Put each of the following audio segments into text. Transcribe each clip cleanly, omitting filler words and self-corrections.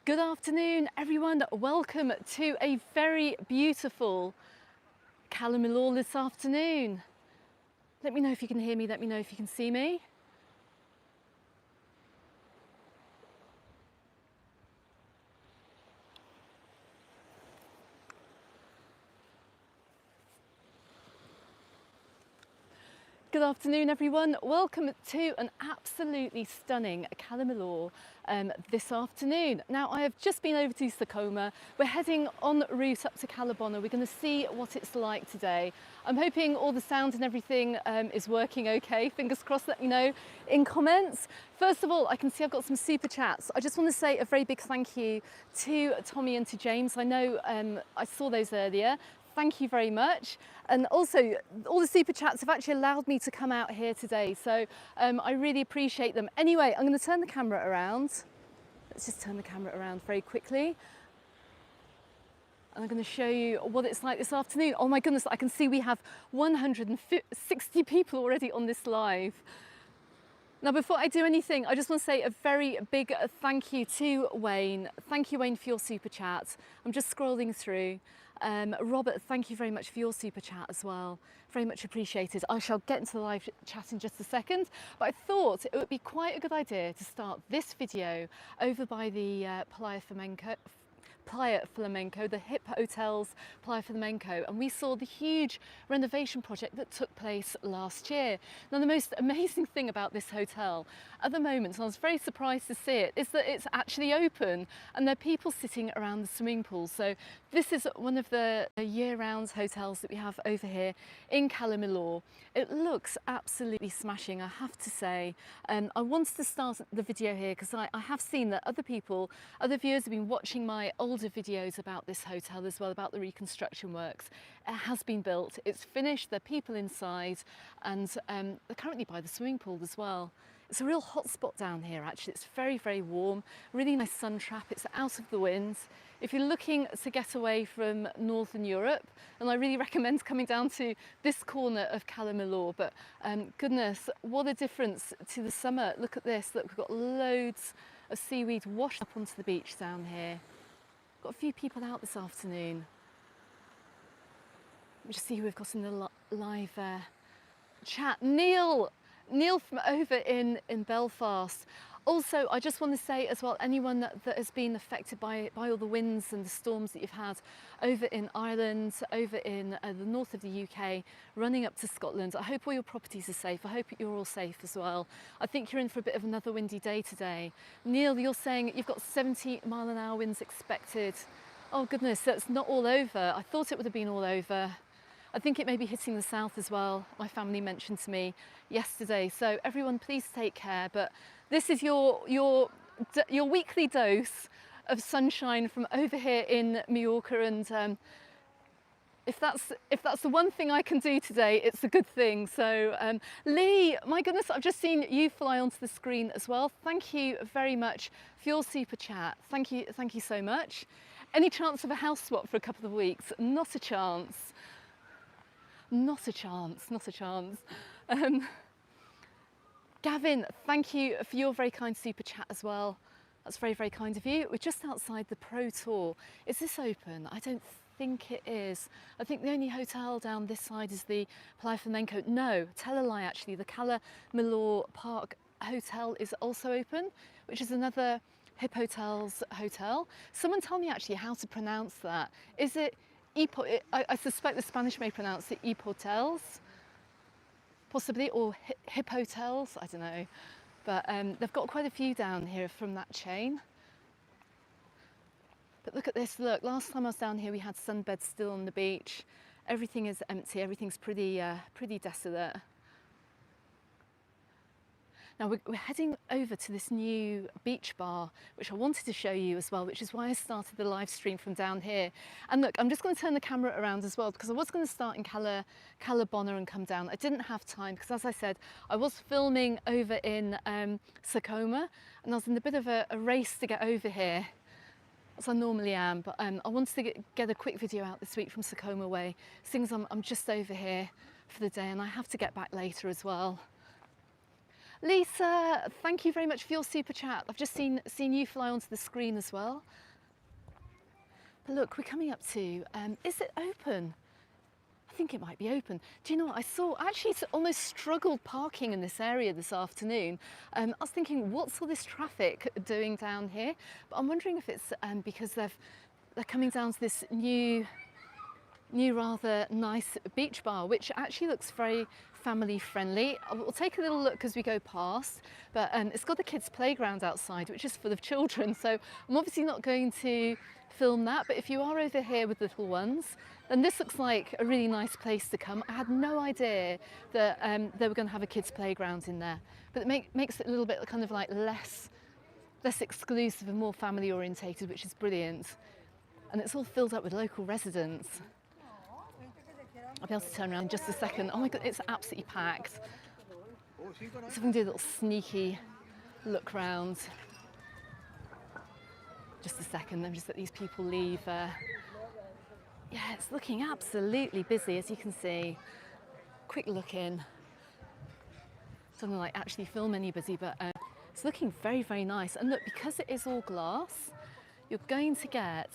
Good afternoon, everyone. Welcome to a very beautiful Cala Millor this afternoon. Let me know if you can hear me, let me know if you can see me. Good afternoon, everyone. Welcome to an absolutely stunning Cala Millor this afternoon. Now, I have just been over to Sacoma. We're heading en route up to Cala Bona. We're going to see what it's like today. I'm hoping all the sound and everything is working okay. Fingers crossed, let me know in comments. First of all, I can see I've got some super chats. I just want to say a very big thank you to Tommy and to James. I know I saw those earlier. Thank you very much. And also, all the super chats have actually allowed me to come out here today, so I really appreciate them. Anyway, I'm going to turn the camera around. Let's just turn the camera around very quickly. And I'm going to show you what it's like this afternoon. Oh my goodness, I can see we have 160 people already on this live. Now, before I do anything, I just want to say a very big thank you to Wayne. Thank you, Wayne, for your super chat. I'm just scrolling through. Robert, thank you very much for your super chat as well. Very much appreciated. I shall get into the live chat in just a second, but I thought it would be quite a good idea to start this video over by the Playa Flamenco, the Hipotels Playa Flamenco, and we saw the huge renovation project that took place last year. Now, the most amazing thing about this hotel at the moment, and I was very surprised to see it, is that it's actually open and there are people sitting around the swimming pool. So this is one of the year-round hotels that we have over here in Cala Millor. It looks absolutely smashing, I have to say. I wanted to start the video here because I have seen that other viewers have been watching my older videos about this hotel as well, about the reconstruction works. It has been built, it's finished, there are people inside, and they're currently by the swimming pool as well. It's a real hot spot down here actually. It's very, very warm, really nice sun trap, it's out of the winds. If you're looking to get away from Northern Europe, and I really recommend coming down to this corner of Cala Millor, but goodness, what a difference to the summer. Look at this, look, we've got loads of seaweed washed up onto the beach down here. Got a few people out this afternoon. Let me just see who we've got in the live chat. Neil from over in Belfast. Also, I just want to say as well, anyone that has been affected by all the winds and the storms that you've had over in Ireland, over in the north of the UK, running up to Scotland, I hope all your properties are safe. I hope you're all safe as well. I think you're in for a bit of another windy day today. Neil, you're saying you've got 70-mile-an-hour winds expected. Oh goodness, that's not all over. I thought it would have been all over. I think it may be hitting the south as well. My family mentioned to me yesterday. So everyone, please take care. But this is your weekly dose of sunshine from over here in Mallorca, and if that's the one thing I can do today, it's a good thing. So Lee, my goodness, I've just seen you fly onto the screen as well. Thank you very much for your super chat. Thank you so much. Any chance of a house swap for a couple of weeks? Not a chance. Not a chance, not a chance. Gavin, thank you for your very kind super chat as well. That's very, very kind of you. We're just outside the Pro Tour. Is this open? I don't think it is. I think the only hotel down this side is the Playa Flamenco. No, tell a lie actually. The Cala Millor Park Hotel is also open, which is another Hipotels hotel. Someone tell me actually how to pronounce that. Is it I suspect the Spanish may pronounce it Hipotels, possibly, or Hipotels, I don't know. But they've got quite a few down here from that chain. But look at this, look, last time I was down here we had sunbeds still on the beach. Everything is empty, everything's pretty desolate. Now we're heading over to this new beach bar, which I wanted to show you as well, which is why I started the live stream from down here. And look, I'm just going to turn the camera around as well, because I was going to start in Cala Bona and come down. I didn't have time, because as I said, I was filming over in Sacoma, and I was in a bit of a race to get over here, as I normally am, but I wanted to get a quick video out this week from Sacoma way, seeing as I'm just over here for the day, and I have to get back later as well. Lisa, thank you very much for your super chat. I've just seen you fly onto the screen as well. But look, we're coming up to, is it open? I think it might be open. Do you know what I saw? Actually, it's almost struggled parking in this area this afternoon. I was thinking, what's all this traffic doing down here? But I'm wondering if it's because they're coming down to this new rather nice beach bar, which actually looks very family friendly. We'll take a little look as we go past, but it's got the kids playground outside, which is full of children, so I'm obviously not going to film that. But if you are over here with little ones, then this looks like a really nice place to come. I had no idea that they were going to have a kids playground in there, but it makes it a little bit kind of like less exclusive and more family orientated, which is brilliant. And it's all filled up with local residents. I'll be able to turn around in just a second. Oh my God, it's absolutely packed. So I can do a little sneaky look round. Just a second, let me just let these people leave. Yeah, it's looking absolutely busy, as you can see. Quick look in. Doesn't like actually film anybody, but it's looking very, very nice. And look, because it is all glass, you're going to get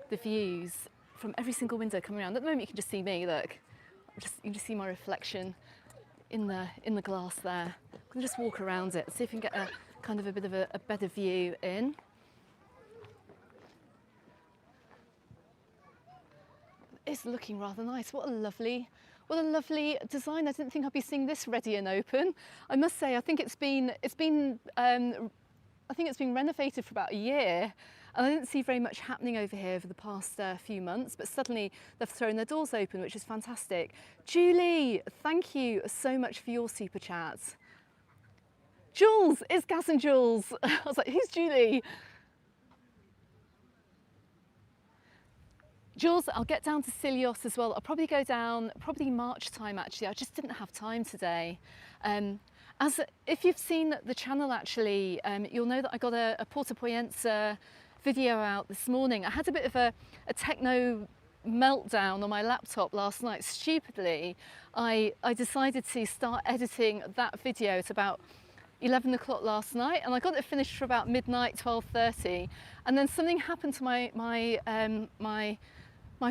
the views from every single window coming around. At the moment you can just see me, look. You can just see my reflection in the glass there. I'm going to just walk around it, see if we can get a kind of a bit of a better view in. It's looking rather nice. What a lovely design. I didn't think I'd be seeing this ready and open. I must say, I think it's been renovated for about a year, and I didn't see very much happening over here for the past few months, but suddenly they've thrown their doors open, which is fantastic. Julie, thank you so much for your super chat. Jules, it's Gaz and Jules. I was like, who's Julie? Jules, I'll get down to Silios as well. I'll probably go down, probably March time actually. I just didn't have time today. If you've seen the channel actually, you'll know that I got a Porta Poyenza video out this morning. I had a bit of a techno meltdown on my laptop last night. Stupidly, I decided to start editing that video at about 11 o'clock last night, and I got it finished for about midnight, 12:30, and then something happened to my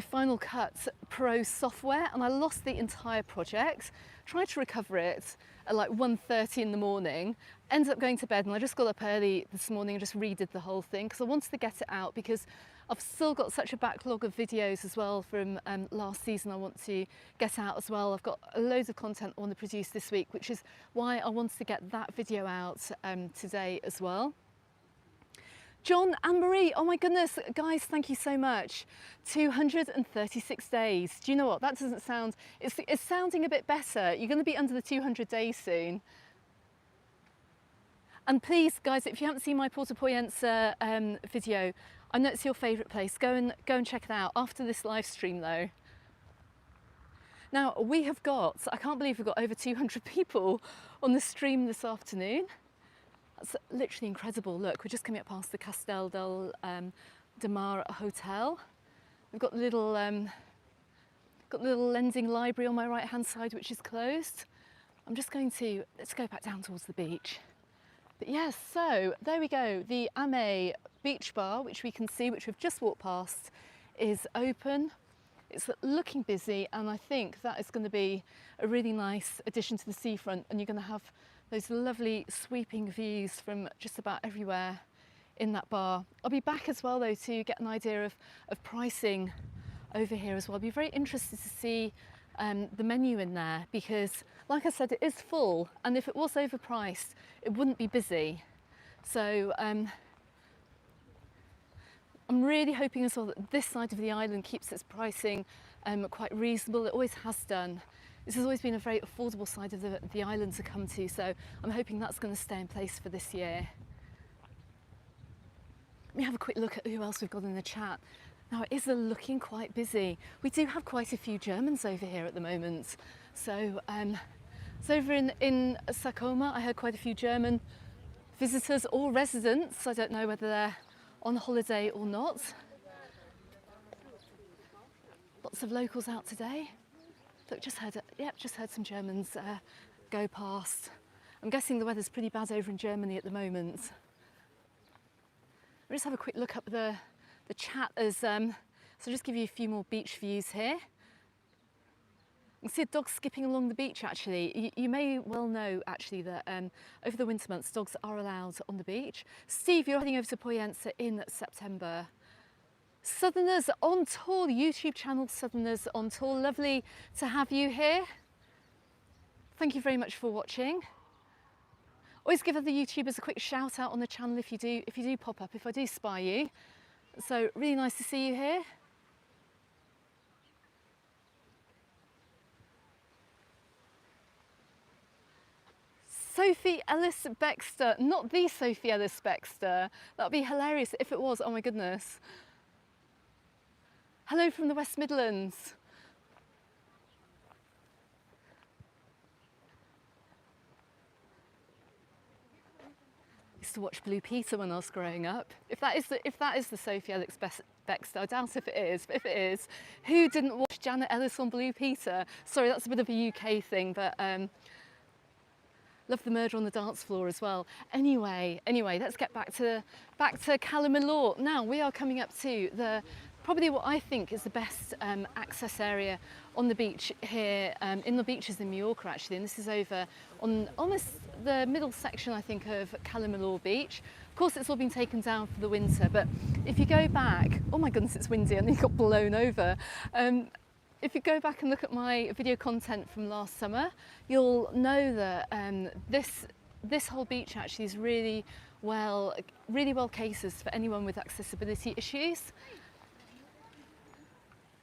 Final Cut Pro software, and I lost the entire project. Tried to recover it at like 1:30 in the morning, ended up going to bed, and I just got up early this morning and just redid the whole thing because I wanted to get it out, because I've still got such a backlog of videos as well from last season I want to get out as well. I've got loads of content I want to produce this week, which is why I wanted to get that video out today as well. John and Marie, oh my goodness, guys, thank you so much. 236 days. Do you know what? That doesn't sound, it's sounding a bit better. You're going to be under the 200 days soon. And please, guys, if you haven't seen my Porta Poyenza video, I know it's your favourite place. Go and check it out after this live stream, though. Now, we have got, I can't believe we've got over 200 people on the stream this afternoon. That's literally incredible. Look, we're just coming up past the Castel de Mar Hotel. We've got the little lending library on my right hand side, which is closed. Let's go back down towards the beach. But yes, so there we go. The Ame Beach Bar, which we can see, which we've just walked past, is open. It's looking busy, and I think that is going to be a really nice addition to the seafront, and you're going to have those lovely sweeping views from just about everywhere in that bar. I'll be back as well though to get an idea of pricing over here as well. I'll be very interested to see the menu in there, because like I said, it is full, and if it was overpriced it wouldn't be busy. So I'm really hoping as well that this side of the island keeps its pricing quite reasonable. It always has done. This has always been a very affordable side of the island to come to, so I'm hoping that's going to stay in place for this year. Let me have a quick look at who else we've got in the chat. Now, it is looking quite busy. We do have quite a few Germans over here at the moment. So over in Sakoma, I heard quite a few German visitors or residents. I don't know whether they're on holiday or not. Lots of locals out today. Look, just heard some Germans go past. I'm guessing the weather's pretty bad over in Germany at the moment. We'll just have a quick look up the chat as, so I'll just give you a few more beach views here. You can see a dog skipping along the beach actually. You may well know actually that over the winter months dogs are allowed on the beach. Steve, you're heading over to Poyensa in September. Southerners on Tour, the YouTube channel Southerners on Tour. Lovely to have you here. Thank you very much for watching. Always give other YouTubers a quick shout out on the channel if you do pop up, if I do spy you. So really nice to see you here. Sophie Ellis Bextor, not the Sophie Ellis Bextor. That would be hilarious if it was, oh my goodness. Hello from the West Midlands. I used to watch Blue Peter when I was growing up. If that is the Sophie Ellis Bextor, I doubt if it is, but if it is, who didn't watch Janet Ellis on Blue Peter? Sorry, that's a bit of a UK thing, but love the murder on the dance floor as well. Anyway, let's get back to Cala Millor. Now we are coming up to probably what I think is the best access area on the beach here, in the beaches in Mallorca actually, and this is over on almost the middle section I think of Cala Millor beach. Of course it's all been taken down for the winter, but if you go back, oh my goodness it's windy, I nearly got blown over. If you go back and look at my video content from last summer, you'll know that this whole beach actually is really well caters for anyone with accessibility issues,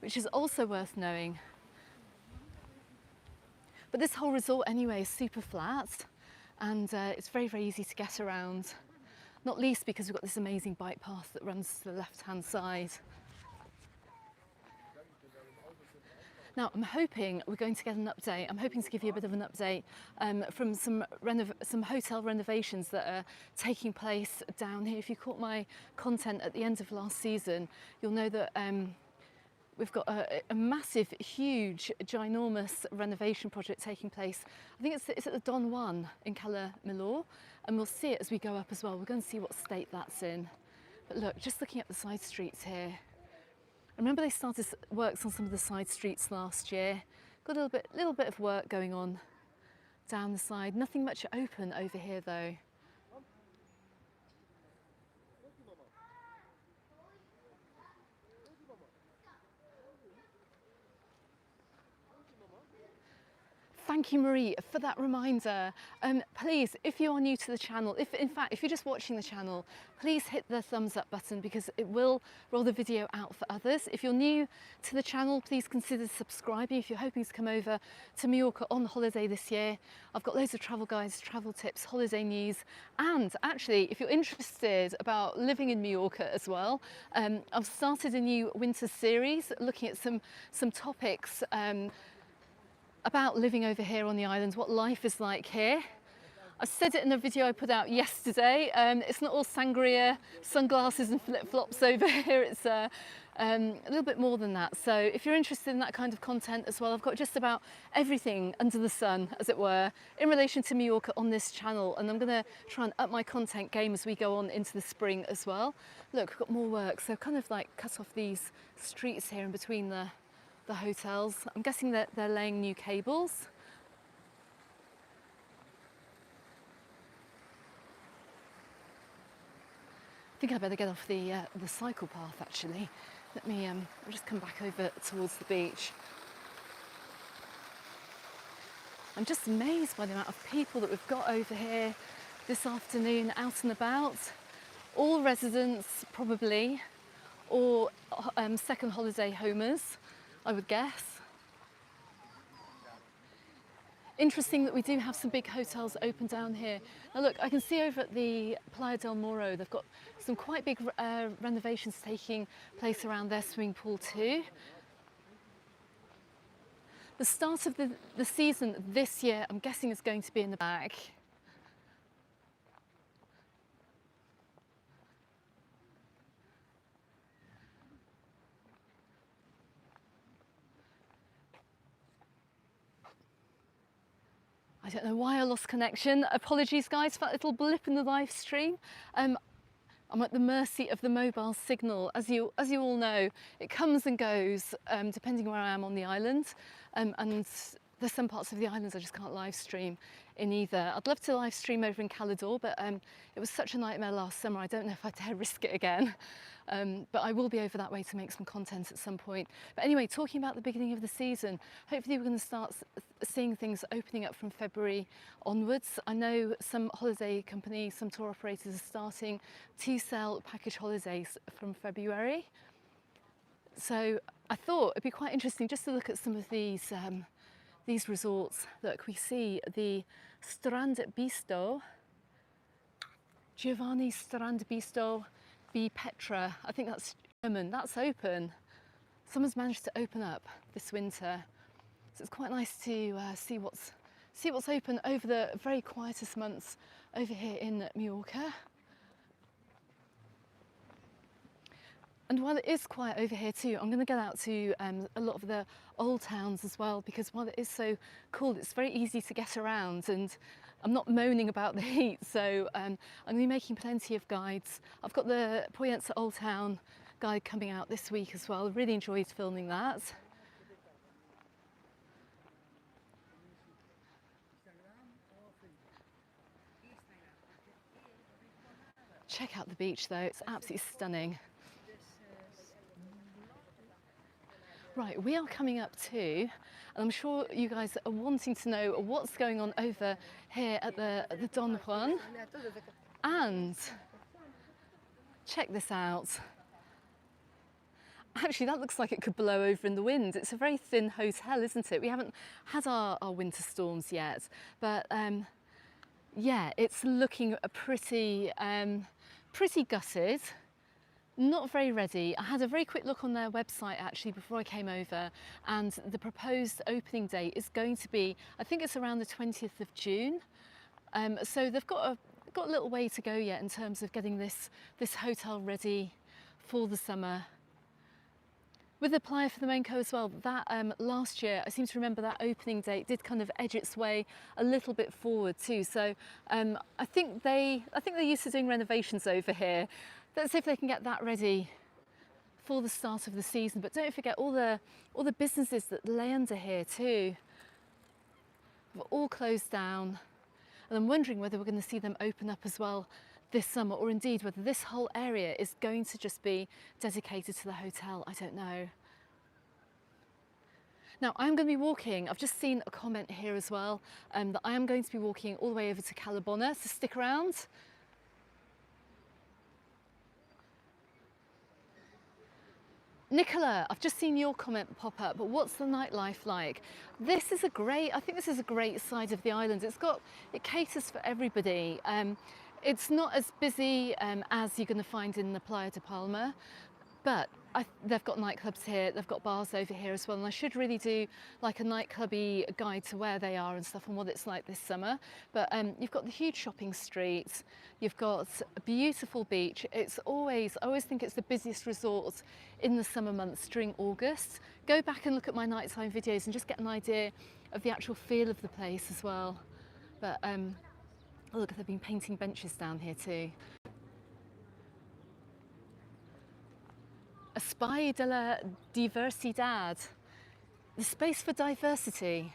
which is also worth knowing. But this whole resort anyway is super flat and it's very, very easy to get around, not least because we've got this amazing bike path that runs to the left-hand side. Now, I'm hoping we're going to get an update. I'm hoping to give you a bit of an update from some hotel renovations that are taking place down here. If you caught my content at the end of last season, you'll know that we've got a massive, huge, ginormous renovation project taking place. I think it's at the Don Juan in Cala Millor, and we'll see it as we go up as well. We're going to see what state that's in. But look, just looking at the side streets here, I remember they started works on some of the side streets last year. Got a little bit of work going on down the side. Nothing much open over here though. Thank you, Marie, for that reminder. Please, if you are new to the channel, in fact, if you're just watching the channel, please hit the thumbs up button because it will roll the video out for others. If you're new to the channel, please consider subscribing if you're hoping to come over to Mallorca on holiday this year. I've got loads of travel guides, travel tips, holiday news, and actually, if you're interested about living in Mallorca as well, I've started a new winter series looking at some topics about living over here on the island, what life is like here. I said it in a video I put out yesterday. It's not all sangria, sunglasses and flip-flops over here. It's a little bit more than that. So if you're interested in that kind of content as well, I've got just about everything under the sun, as it were, in relation to Mallorca on this channel. And I'm going to try and up my content game as we go on into the spring as well. Look, we've got more work. So kind of like cut off these streets here in between the hotels. I'm guessing that they're laying new cables. I think I better get off the cycle path actually. Let me I'll just come back over towards the beach. I'm just amazed by the amount of people that we've got over here this afternoon out and about. All residents probably, or second holiday homers, I would guess. Interesting that we do have some big hotels open down here. Now look, I can see over at the Playa del Morro, they've got some quite big renovations taking place around their swimming pool too. The start of the season this year, I'm guessing, is going to be in the back. I don't know why I lost connection. Apologies guys for that little blip in the live stream. I'm at the mercy of the mobile signal. As you all know, it comes and goes depending where I am on the island. And there's some parts of the islands I just can't live stream in either. I'd love to live stream over in Cala Millor, but it was such a nightmare last summer. I don't know if I dare risk it again. But I will be over that way to make some content at some point. But anyway, talking about the beginning of the season, hopefully we're going to start seeing things opening up from February onwards. I know some holiday companies, some tour operators are starting to sell package holidays from February. So I thought it'd be quite interesting just to look at some of these resorts. Look, we see the Strand Bistro, Giovanni Strand Bistro B Petra. I think that's German. That's open. Someone's managed to open up this winter, so it's quite nice to see what's open over the very quietest months over here in Mallorca. And while it is quiet over here too, I'm going to get out to a lot of the old towns as well, because while it is so cool, it's very easy to get around, and I'm not moaning about the heat, so I'm going to be making plenty of guides. I've got the Poyenza Old Town guide coming out this week as well. I really enjoyed filming that. Check out the beach though, it's absolutely stunning. Right, we are coming up to, and I'm sure you guys are wanting to know what's going on over here at the Don Juan. And check this out. Actually, that looks like it could blow over in the wind. It's a very thin hotel, isn't it? We haven't had our winter storms yet, but yeah, it's looking pretty gutted. Not very ready. I had a very quick look on their website actually before I came over, and the proposed opening date is going to be, I think it's around the 20th of June. So they've got a little way to go yet in terms of getting this hotel ready for the summer. With the Playa Flamenco as well, that last year, I seem to remember that opening date did kind of edge its way a little bit forward too. So I think they're used to doing renovations over here. Let's see if they can get that ready for the start of the season. But don't forget all the businesses that lay under here too. They're all closed down. And I'm wondering whether we're going to see them open up as well this summer, or indeed whether this whole area is going to just be dedicated to the hotel. I don't know. Now I'm going to be walking, I've just seen a comment here as well, that I am going to be walking all the way over to Cala Bona, so stick around. Nicola, I've just seen your comment pop up, but what's the nightlife like? I think this is a great side of the island. It caters for everybody. It's not as busy as you're going to find in the Playa de Palma, but they've got nightclubs here, they've got bars over here as well, and I should really do like a nightclubby guide to where they are and stuff and what it's like this summer. But you've got the huge shopping street, you've got a beautiful beach. I always think it's the busiest resort in the summer months during August. Go back and look at my nighttime videos and just get an idea of the actual feel of the place as well. But oh look, they've been painting benches down here too. Espai de la Diversidad, the space for diversity.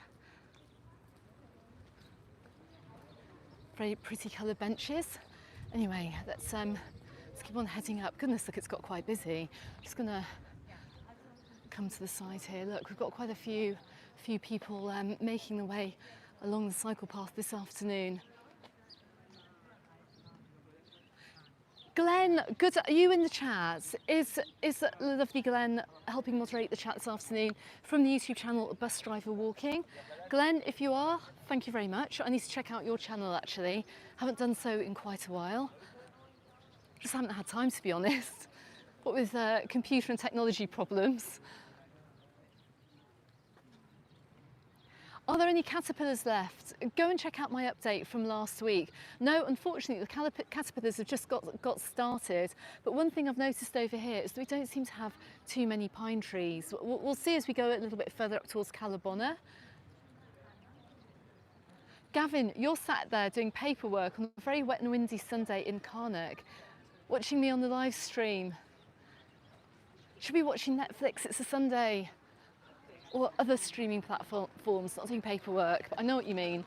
Very pretty coloured benches. Anyway, let's keep on heading up. Goodness, look, it's got quite busy. I'm just gonna come to the side here. Look, we've got quite a few people making their way along the cycle path this afternoon. Glenn, good. Are you in the chat? Is lovely Glenn helping moderate the chat this afternoon from the YouTube channel Bus Driver Walking? Glenn, if you are, thank you very much. I need to check out your channel actually. Haven't done so in quite a while. Just haven't had time, to be honest. What with computer and technology problems. Are there any caterpillars left? Go and check out my update from last week. No, unfortunately, the caterpillars have just got started. But one thing I've noticed over here is that we don't seem to have too many pine trees. We'll see as we go a little bit further up towards Cala Bona. Gavin, you're sat there doing paperwork on a very wet and windy Sunday in Carnock, watching me on the live stream. Should be watching Netflix, it's a Sunday. Or other streaming platforms, not doing paperwork, but I know what you mean.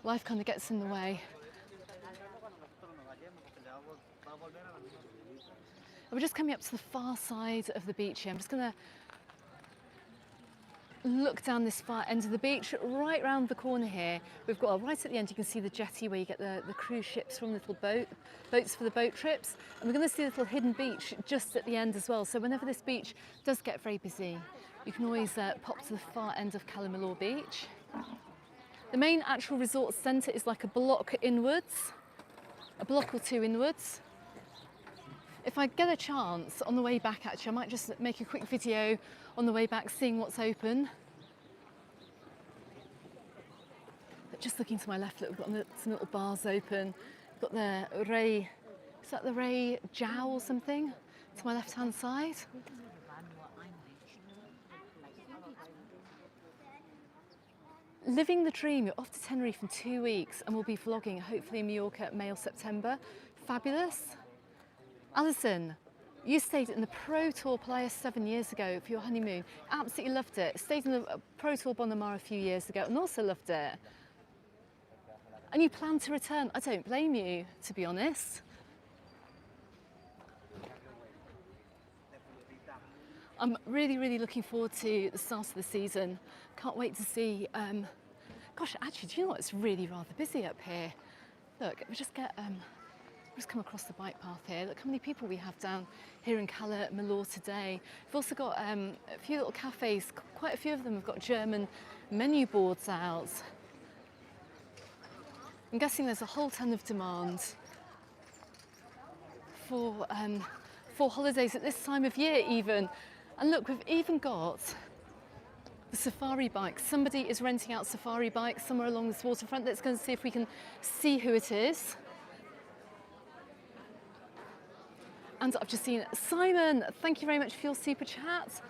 Life kind of gets in the way. We're just coming up to the far side of the beach here. I'm just going to look down this far end of the beach, right round the corner here. We've got, right at the end, you can see the jetty where you get the cruise ships from little boats for the boat trips. And we're going to see a little hidden beach just at the end as well. So whenever this beach does get very busy, you can always pop to the far end of Cala Millor beach. The main actual resort centre is like a block inwards, a block or two inwards. If I get a chance on the way back, actually, I might just make a quick video on the way back, seeing what's open. But just looking to my left, we've got some little bars open. We've got the Ray, is that the Ray Jow or something? To my left-hand side. Living the dream, you're off to Tenerife in 2 weeks and we'll be vlogging, hopefully in Mallorca, May or September. Fabulous. Alison, you stayed in the Pro Tour Playa 7 years ago for your honeymoon. Absolutely loved it. Stayed in the Pro Tour Bona Marina a few years ago and also loved it. And you plan to return. I don't blame you, to be honest. I'm really, really looking forward to the start of the season. Can't wait to see, gosh, actually, do you know what? It's really rather busy up here. Look, we just come across the bike path here. Look how many people we have down here in Cala Millor today. We've also got a few little cafes. Quite a few of them have got German menu boards out. I'm guessing there's a whole ton of demand for holidays at this time of year even. And look, we've even got the safari bikes. Somebody is renting out safari bikes somewhere along this waterfront. Let's go and see if we can see who it is. And I've just seen Simon, thank you very much for your super chat.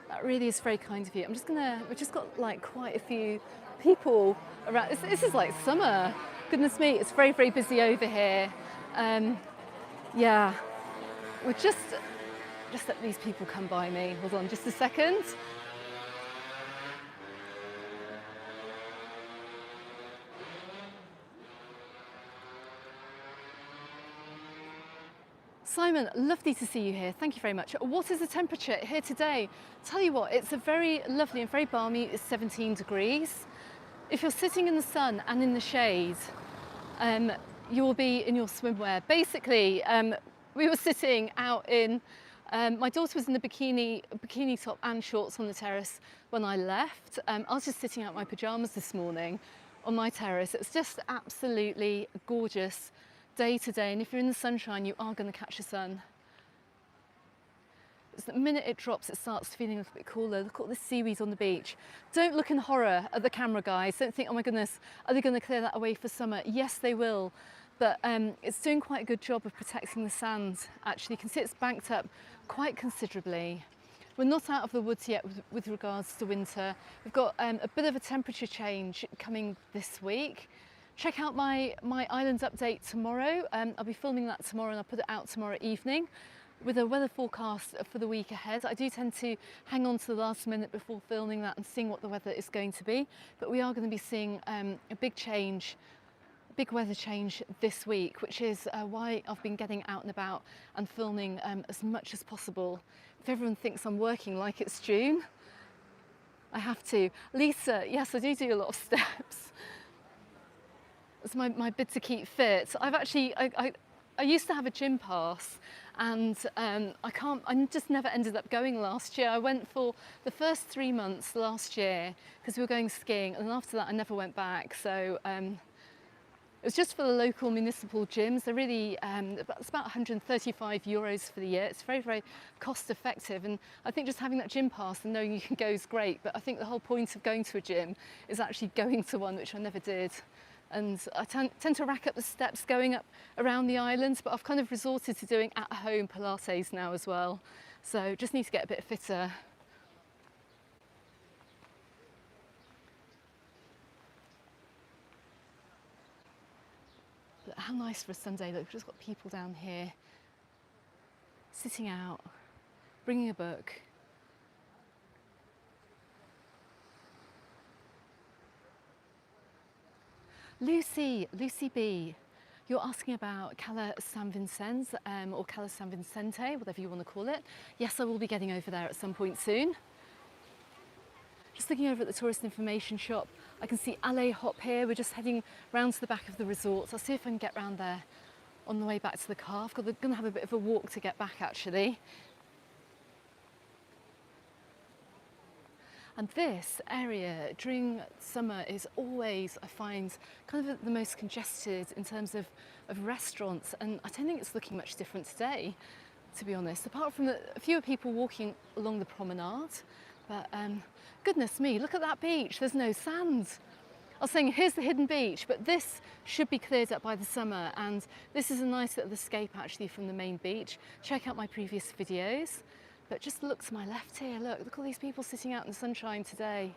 That really is very kind of you. We've just got like quite a few people around. This is like summer. Goodness me, it's very, very busy over here. Yeah, we're just let these people come by me. Hold on just a second. Simon, lovely to see you here. Thank you very much. What is the temperature here today? Tell you what, it's a very lovely and very balmy. It's 17 degrees. If you're sitting in the sun and in the shade, you will be in your swimwear. Basically, we were sitting out in, my daughter was in the bikini top and shorts on the terrace when I left. I was just sitting out in my pyjamas this morning on my terrace. It's just absolutely gorgeous day to day, and if you're in the sunshine, you are going to catch the sun. The minute it drops, it starts feeling a little bit cooler. Look at all the seaweed on the beach. Don't look in horror at the camera, guys. Don't think, oh my goodness, are they going to clear that away for summer? Yes, they will. But it's doing quite a good job of protecting the sand, actually. You can see it's banked up quite considerably. We're not out of the woods yet with regards to winter. We've got a bit of a temperature change coming this week. Check out my island update tomorrow. I'll be filming that tomorrow and I'll put it out tomorrow evening with a weather forecast for the week ahead. I do tend to hang on to the last minute before filming that and seeing what the weather is going to be. But we are going to be seeing a big weather change this week, which is why I've been getting out and about and filming as much as possible. If everyone thinks I'm working like it's June, I have to. Lisa, yes, I do a lot of steps. It's my bid to keep fit. I used to have a gym pass, and I just never ended up going last year. I went for the first 3 months last year because we were going skiing, and after that I never went back. So it was just for the local municipal gyms. They're really, it's about €135 for the year. It's very, very cost effective. And I think just having that gym pass and knowing you can go is great. But I think the whole point of going to a gym is actually going to one, which I never did. And I tend to rack up the steps going up around the islands, but I've kind of resorted to doing at-home Pilates now as well. So just need to get a bit fitter. But how nice for a Sunday. Look, we've just got people down here sitting out, bringing a book. Lucy B, you're asking about Cala San Vicente or Cala San Vicente, whatever you want to call it. Yes, I will be getting over there at some point soon. Just looking over at the tourist information shop, I can see Alley Hop here. We're just heading round to the back of the resort. I'll see if I can get round there on the way back to the car. I'm going to have a bit of a walk to get back actually. And this area during summer is always, I find, kind of the most congested in terms of restaurants, and I don't think it's looking much different today, to be honest, apart from a fewer people walking along the promenade. But goodness me, look at that beach, there's no sand. I was saying here's the hidden beach, but this should be cleared up by the summer, and this is a nice little escape actually from the main beach. Check out my previous videos. But just look to my left here, look at all these people sitting out in the sunshine today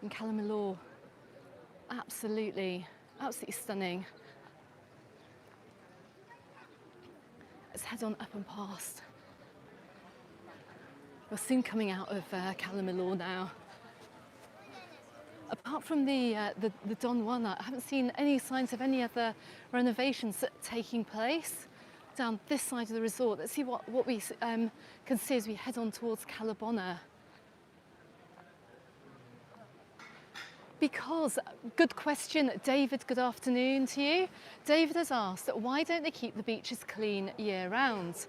in Cala Millor. Absolutely stunning. Let's head on up and past. We're soon coming out of Cala Millor now. Apart from the Don Juan, I haven't seen any signs of any other renovations taking place down this side of the resort. Let's see what we can see as we head on towards Cala Bona. Because, good question, David, good afternoon to you. David has asked, why don't they keep the beaches clean year round?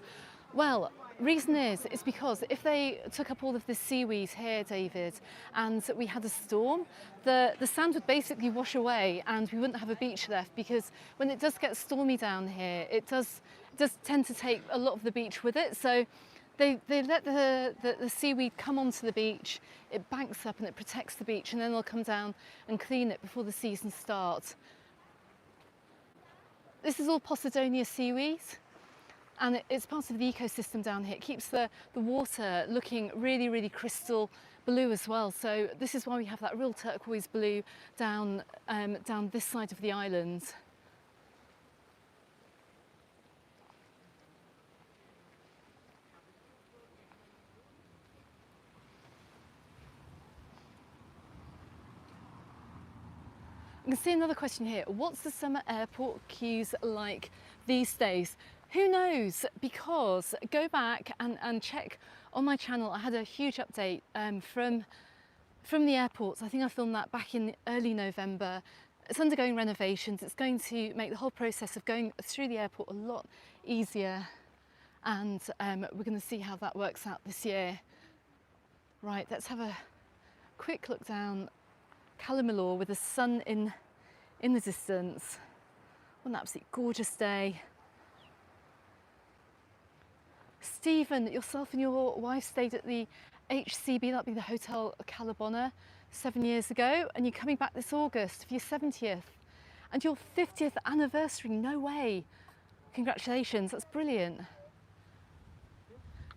Well, reason is, it's because if they took up all of this seaweed here, David, and we had a storm, the sand would basically wash away and we wouldn't have a beach left, because when it does get stormy down here, it does tend to take a lot of the beach with it. So they let the seaweed come onto the beach, it banks up and it protects the beach, and then they'll come down and clean it before the season starts. This is all Posidonia seaweed, and it's part of the ecosystem down here. It keeps the water looking really, really crystal blue as well. So this is why we have that real turquoise blue down this side of the island. I can see another question here. What's the summer airport queues like these days? Who knows? Because go back and check on my channel. I had a huge update from the airports. I think I filmed that back in early November. It's undergoing renovations. It's going to make the whole process of going through the airport a lot easier, and we're going to see how that works out this year. Right, let's have a quick look down Cala Millor with the sun in the distance. What an absolutely gorgeous day. Stephen, yourself and your wife stayed at the HCB, that'd be the Hotel Cala Bona, 7 years ago, and you're coming back this August for your 70th and your 50th anniversary. No way. Congratulations, that's brilliant.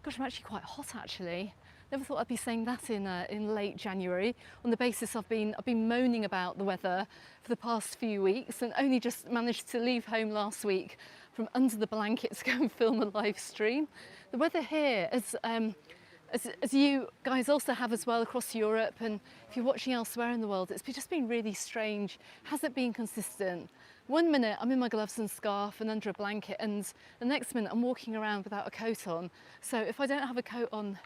Gosh, I'm actually quite hot actually. Never thought I'd be saying that in late January, on the basis I've been moaning about the weather for the past few weeks, and only just managed to leave home last week from under the blanket to go and film a live stream. The weather here, as you guys also have as well across Europe, and if you're watching elsewhere in the world, it's just been really strange. Hasn't been consistent. One minute I'm in my gloves and scarf and under a blanket, and the next minute I'm walking around without a coat on. So if I don't have a coat on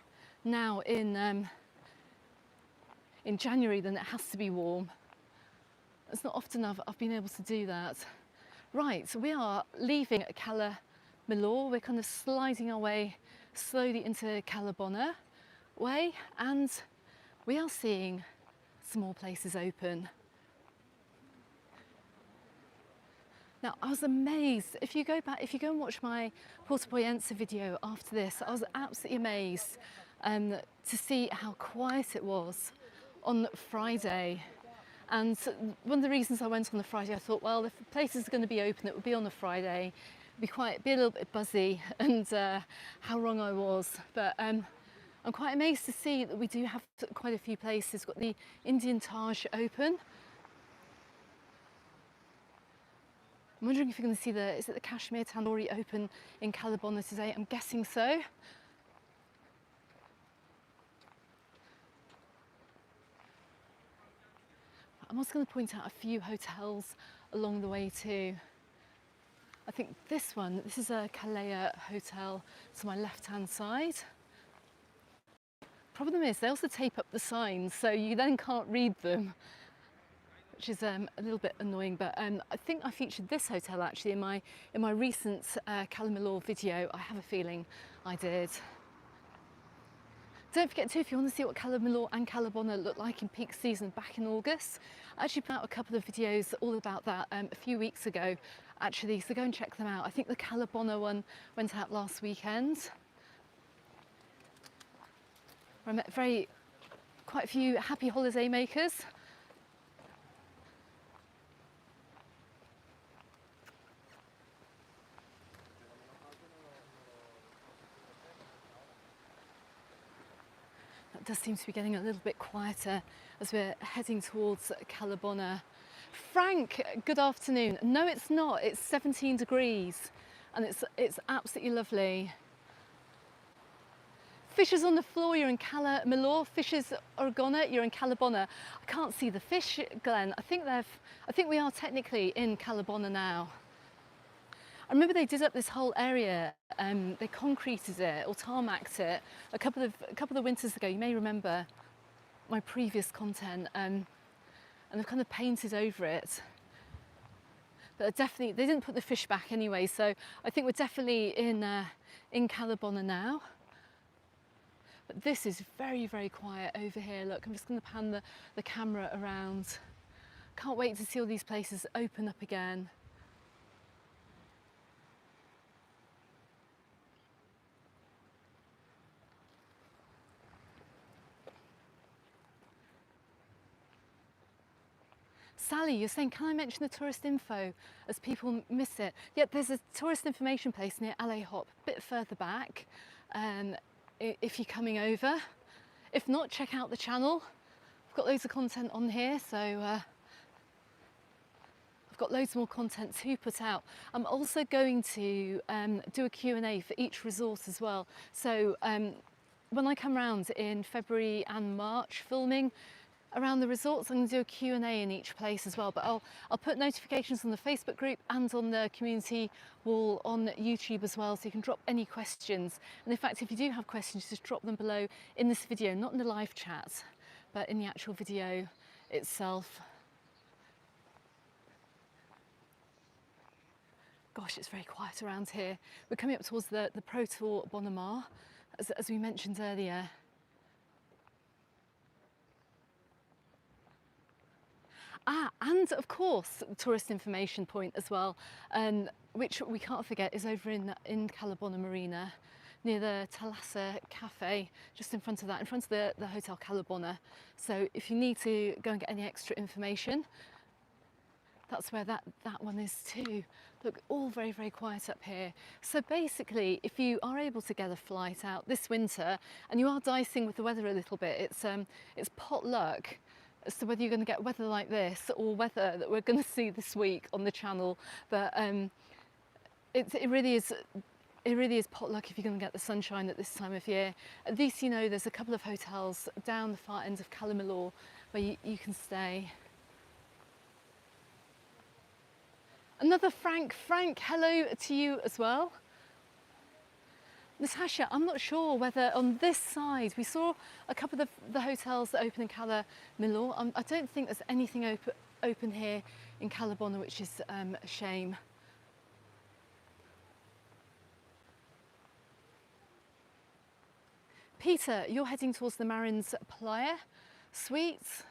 now in January, then it has to be warm. It's not often I've been able to do that. Right, so we are leaving Cala Millor. We're kind of sliding our way slowly into Cala Bona way, and we are seeing some more places open. Now, I was amazed. If you go and watch my Porto Poyensa video after this, I was absolutely amazed to see how quiet it was on Friday. And one of the reasons I went on the Friday, I thought, well, if the place is going to be open, it would be on a Friday. It'd be a little bit buzzy, and how wrong I was. But I'm quite amazed to see that we do have quite a few places. We've got the Indian Taj open. I'm wondering if you're going to see is it the Cashmere Tandoori open in Cala Bona today? I'm guessing so. I'm also going to point out a few hotels along the way too. I think this is a Cala hotel to my left-hand side. Problem is they also tape up the signs, so you then can't read them, which is a little bit annoying. But I think I featured this hotel actually in my recent Cala Millor video. I have a feeling I did. Don't forget too, if you want to see what Cala Millor and Cala Bona look like in peak season back in August, I actually put out a couple of videos all about that a few weeks ago actually, so go and check them out. I think the Cala Bona one went out last weekend. I met quite a few happy holiday makers. That does seem to be getting a little bit quieter as we're heading towards Cala Bona. Frank, good afternoon. No, it's not. It's 17 degrees and it's absolutely lovely. Fishes on the floor, you're in Cala Millor. Fishes Orgona, you're in Cala Bona. I can't see the fish, Glenn. I think we are technically in Cala Bona now. I remember they did up this whole area. They concreted it or tarmacked it a couple of winters ago. You may remember my previous content, and they've kind of painted over it. But definitely, they didn't put the fish back anyway. So I think we're definitely in Cala Bona now. But this is very, very quiet over here. Look, I'm just going to pan the camera around. Can't wait to see all these places open up again. Sally, you're saying, can I mention the tourist info as people miss it? Yep, there's a tourist information place near Alley Hop, a bit further back, if you're coming over. If not, check out the channel. I've got loads of content on here, so I've got loads more content to put out. I'm also going to do a Q&A for each resort as well. So when I come around in February and March filming around the resorts, I'm going to do a Q&A in each place as well, but I'll put notifications on the Facebook group and on the community wall on YouTube as well, so you can drop any questions. And in fact, if you do have questions, just drop them below in this video, not in the live chat, but in the actual video itself. Gosh, it's very quiet around here. We're coming up towards the Pro Tour Bona Mar, as we mentioned earlier. And of course, tourist information point as well, which we can't forget is over in Cala Bona Marina, near the Thalassa Cafe, just in front of that, in front of the Hotel Cala Bona. So if you need to go and get any extra information, that's where that one is too. Look, all very, very quiet up here. So basically, if you are able to get a flight out this winter, and you are dicing with the weather a little bit, it's pot luck as to whether you're going to get weather like this or weather that we're going to see this week on the channel. But it really is pot luck if you're going to get the sunshine at this time of year. At least you know there's a couple of hotels down the far end of Cala Millor where you can stay. Another Frank, hello to you as well. Natasha, I'm not sure whether on this side, we saw a couple of the hotels that open in Cala Millor. I don't think there's anything open here in Cala Bona, which is a shame. Peter, you're heading towards the Marins Playa Suites,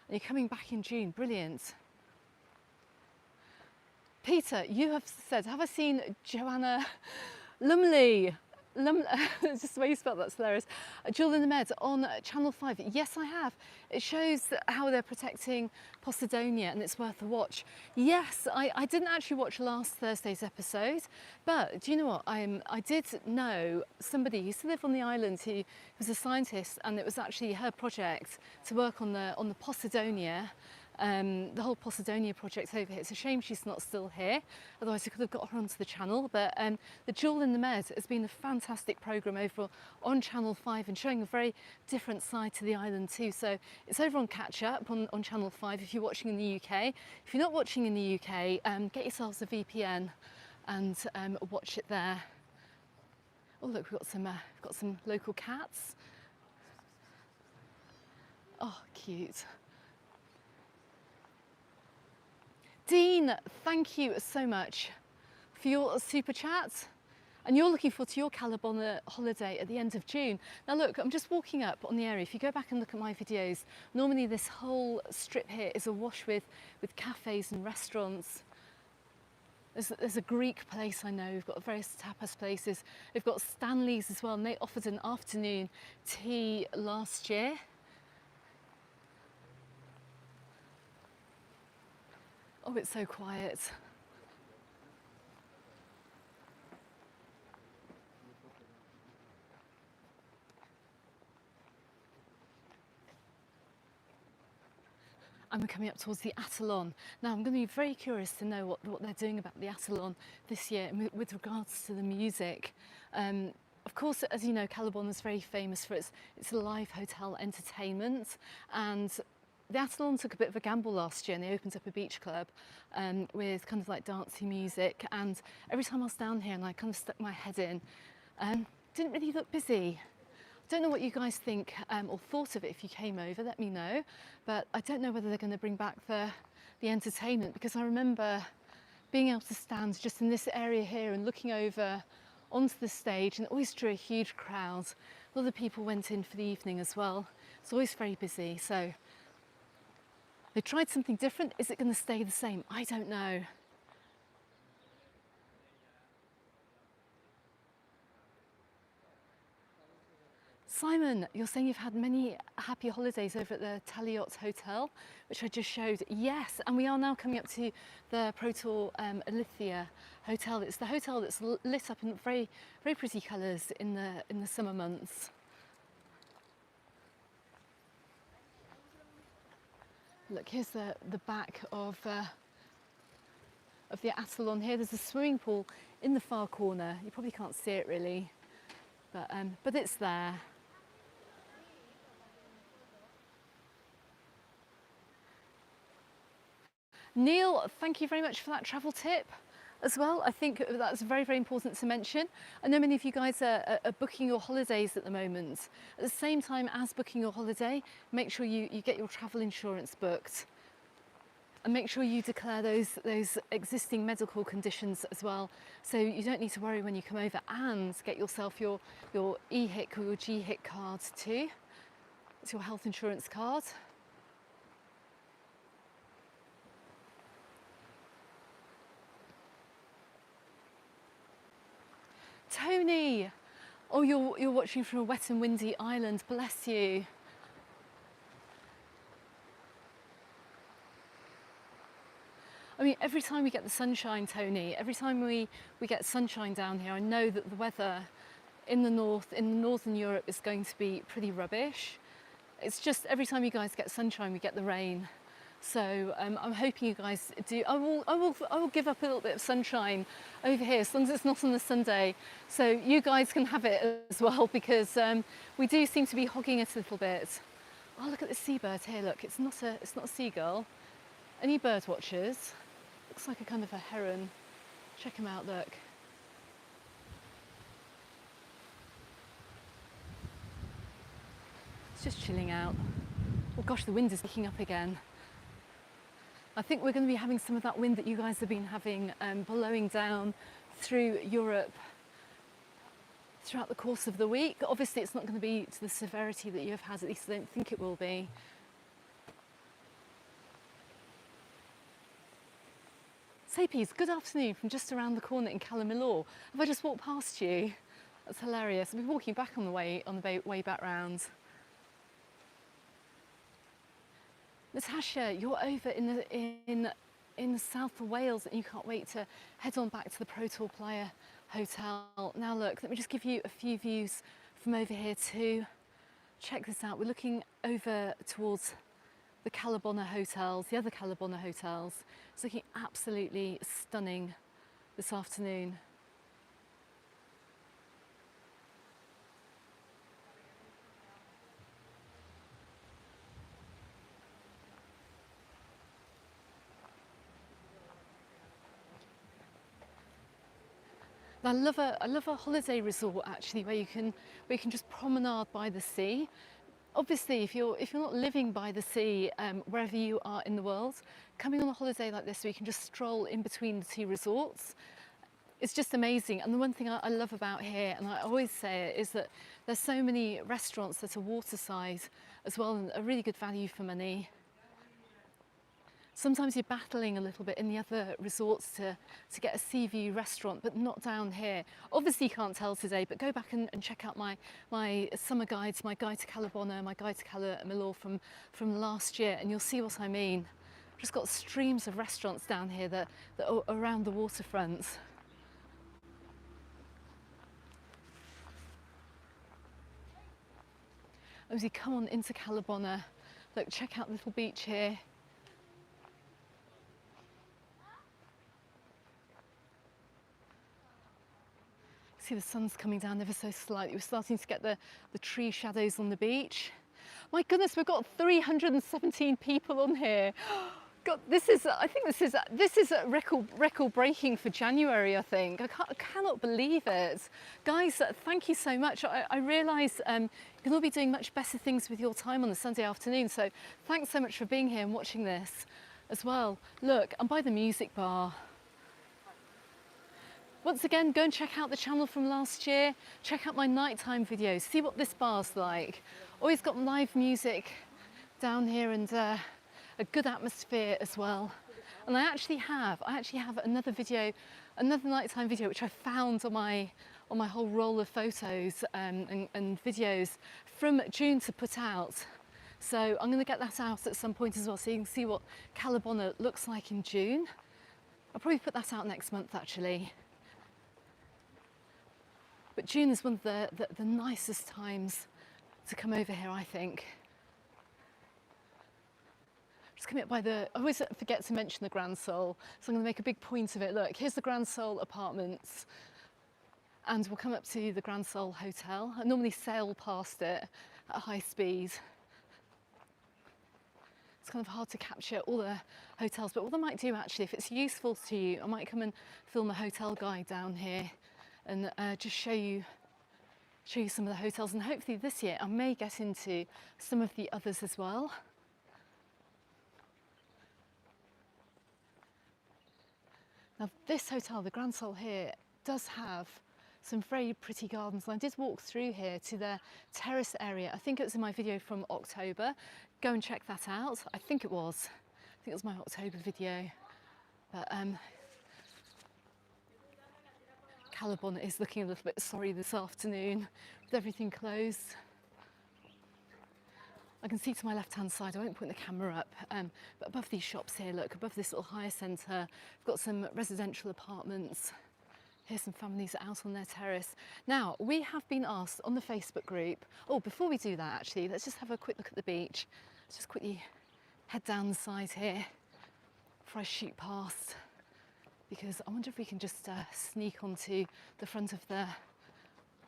and you're coming back in June. Brilliant. Peter, you have said, have I seen Joanna Lumley? Just the way you spelled that's hilarious. Jewel in the Med on Channel 5. Yes, I have. It shows how they're protecting Posidonia and it's worth a watch. Yes, I didn't actually watch last Thursday's episode, but do you know what? I did know somebody who used to live on the island who was a scientist, and it was actually her project to work on the Posidonia. the whole Posidonia project over here. It's a shame she's not still here, otherwise I could have got her onto the channel. But the Jewel in the Med has been a fantastic programme over on Channel 5 and showing a very different side to the island too. So it's over on Catch Up on Channel 5 if you're watching in the UK. If you're not watching in the UK, get yourselves a VPN and watch it there. Oh look, we've got some local cats. Oh, cute. Dean, thank you so much for your super chat. And you're looking forward to your Cala Bona holiday at the end of June. Now look, I'm just walking up on the area. If you go back and look at my videos, normally this whole strip here is awash with cafes and restaurants. There's a Greek place I know, we've got various tapas places. We've got Stanley's as well, and they offered an afternoon tea last year. Oh, it's so quiet. And we're coming up towards the Atolon. Now I'm going to be very curious to know what they're doing about the Atolon this year with regards to the music. Of course, as you know, Cala Bona is very famous for its live hotel entertainment, and the Atolon took a bit of a gamble last year and they opened up a beach club with kind of like dancey music, and every time I was down here and I kind of stuck my head in, didn't really look busy. I don't know what you guys think or thought of it if you came over, let me know, but I don't know whether they're going to bring back the entertainment, because I remember being able to stand just in this area here and looking over onto the stage, and it always drew a huge crowd. A lot of people went in for the evening as well. It's always very busy, so they tried something different. Is it going to stay the same? I don't know. Simon, you're saying you've had many happy holidays over at the Taliot Hotel, which I just showed. Yes, and we are now coming up to the Protor Alithia Hotel. It's the hotel that's lit up in very, very pretty colours in the summer months. Look, here's the back of the Atolon here. There's a swimming pool in the far corner. You probably can't see it really, but it's there. Neil, thank you very much for that travel tip as well. I think that's very, very important to mention. I know many of you guys are booking your holidays at the moment. At the same time as booking your holiday, make sure you get your travel insurance booked. And make sure you declare those existing medical conditions as well, so you don't need to worry when you come over, and get yourself your EHIC or your GHIC card too. It's your health insurance card. Tony, oh, you're watching from a wet and windy island, bless you. I mean, every time we get the sunshine, Tony, every time we get sunshine down here, I know that the weather in the north, in northern Europe, is going to be pretty rubbish. It's just every time you guys get sunshine, we get the rain. So I'm hoping you guys do. I will give up a little bit of sunshine over here, as long as it's not on a Sunday, so you guys can have it as well, because we do seem to be hogging it a little bit. Oh, look at the seabird here. Look, it's not a seagull. Any bird watchers? Looks like a kind of a heron. Check them out. Look. It's just chilling out. Oh gosh, the wind is picking up again. I think we're going to be having some of that wind that you guys have been having blowing down through Europe throughout the course of the week. Obviously, it's not going to be to the severity that you have had, at least I don't think it will be. Sapes, good afternoon from just around the corner in Cala Millor. Have I just walked past you? That's hilarious. I'll be walking back on the way back round. Natasha, you're over in the south of Wales and you can't wait to head on back to the Protor Playa Hotel. Now look, let me just give you a few views from over here too. Check this out. We're looking over towards the Cala Bona hotels, the other Cala Bona hotels. It's looking absolutely stunning this afternoon. I love a holiday resort actually where you can just promenade by the sea. Obviously, if you're not living by the sea wherever you are in the world, coming on a holiday like this where you can just stroll in between the two resorts, it's just amazing. And the one thing I love about here, and I always say it, is that there's so many restaurants that are waterside as well, and a really good value for money. Sometimes you're battling a little bit in the other resorts to get a sea view restaurant, but not down here. Obviously you can't tell today, but go back and check out my summer guides, my guide to Cala Bona, my guide to Cala Millor from last year, and you'll see what I mean. I've just got streams of restaurants down here that are around the waterfront. As you come on into Cala Bona, look, check out the little beach here. See the sun's coming down ever so slightly. We're starting to get the tree shadows on the beach. My goodness, we've got 317 people on here. God, I think this is a record breaking for January, I think. I cannot believe it. Guys, thank you so much. I realise you can all be doing much better things with your time on a Sunday afternoon, so thanks so much for being here and watching this as well. Look, I'm by the music bar. Once again, go and check out the channel from last year. Check out my nighttime videos. See what this bar's like. Always got live music down here and a good atmosphere as well. And I actually have another video, another nighttime video, which I found on my whole roll of photos and videos from June to put out. So I'm going to get that out at some point as well, so you can see what Cala Bona looks like in June. I'll probably put that out next month actually. But June is one of the nicest times to come over here, I think. Just coming up by I always forget to mention the Grand Sol, so I'm going to make a big point of it. Look, here's the Grand Sol apartments, and we'll come up to the Grand Sol Hotel. I normally sail past it at high speed. It's kind of hard to capture all the hotels, but what I might do actually, if it's useful to you, I might come and film a hotel guide down here and just show you some of the hotels, and hopefully this year I may get into some of the others as well. Now this hotel, the Grand Sol here, does have some very pretty gardens, and I did walk through here to the terrace area. I think it was in my video from October. Go and check that out. I think it was my October video. But Cala Bona is looking a little bit sorry this afternoon with everything closed. I can see to my left-hand side, I won't point the camera up, but above these shops here, look, above this little hire centre, we've got some residential apartments. Here's some families out on their terrace. Now, we have been asked on the Facebook group, oh, before we do that actually, let's just have a quick look at the beach. Let's just quickly head down the side here before I shoot past, because I wonder if we can just sneak onto the front of the